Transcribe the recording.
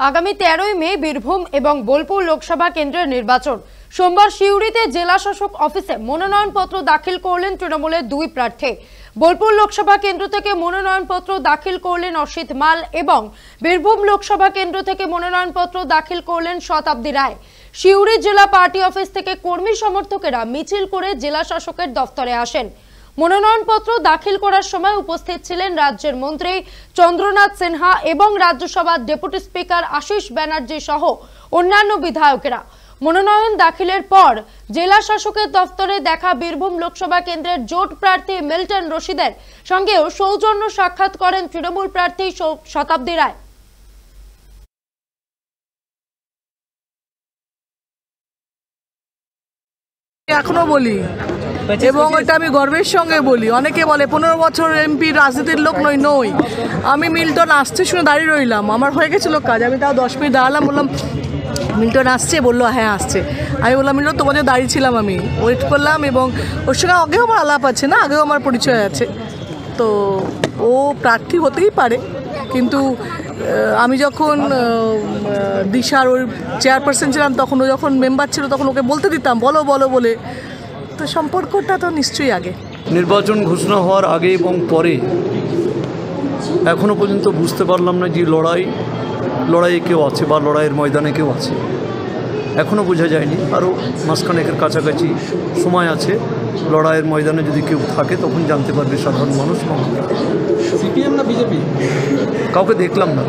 আগামী 13ই মে বীরভূম এবং বোলপুর লোকসভা কেন্দ্রের নির্বাচন। সোমবার সিউড়িতে জেলা শাসক অফিসে মনোনয়নপত্র দাখিল করলেন তৃণমূলের দুই প্রার্থী। বোলপুর লোকসভা কেন্দ্র থেকে মনোনয়নপত্র দাখিল করলেন অসিত মাল এবং বীরভূম লোকসভা কেন্দ্র থেকে মনোনয়নপত্র দাখিল করলেন শতাব্দী রায়। সিউড়ি জেলা পার্টি অফিস থেকে কর্মী সমর্থকেরা মিছিল করে জেলা শাসকের দফতরে আসেন। মনোনয়নপত্র দাখিল করার সময় উপস্থিত ছিলেন রাজ্যের মন্ত্রী চন্দ্রনাথ সিনহা এবং রাজ্যসভার ডেপুটি স্পিকার আশিস ব্যানার্জি সহ অন্যান্য বিধায়কেরা। মনোনয়ন দাখিলের পর জেলা শাসকের দফতরে দেখা বীরভূম লোকসভা কেন্দ্রের জোট প্রার্থী মিল্টন রশিদের সঙ্গেও সৌজন্য সাক্ষাৎ করেন তৃণমূল প্রার্থী শতাব্দী রায়। এখনো বলি এবং এটা আমি গর্বের সঙ্গে বলি। অনেকে বলে 15 বছর এমপি রাজনীতির লোক নই। আমি মিল্টন আসছে শুনে দাঁড়িয়ে রইলাম, আমার হয়ে গেছিলো কাজ। আমি তাও 10 মিনিট দাঁড়ালাম, বললাম মিল্টন আসছে, বললো হ্যাঁ আসছে। আমি বললাম মিল্টন তোমাদের দাঁড়িয়েছিলাম, আমি ওয়েট করলাম এবং ওর সঙ্গে আগেও আমার আলাপ আছে না, আগেও আমার পরিচয় আছে। তো ও প্রার্থী হতেই পারে, কিন্তু আমি যখন দিশার ওর চেয়ারপারসন ছিলাম তখন ও যখন মেম্বার ছিল তখন ওকে বলতে দিতাম বলো বলো বলে। তো সম্পর্কটা তো নিশ্চয়ই আগে। নির্বাচন ঘোষণা হওয়ার আগে এবং পরে এখনও পর্যন্ত বুঝতে পারলাম না যে লড়াইয়ে কেউ আছে বা লড়াইয়ের ময়দানে কেউ আছে, এখনও বোঝা যায়নি। আরও মাসখানেকের কাছাকাছি সময় আছে। লড়াইয়ের ময়দানে যদি কেউ থাকে তখন জানতে পারবে সাধারণ মানুষ। সিপিএম না বিজেপি? কাউকে দেখলাম না।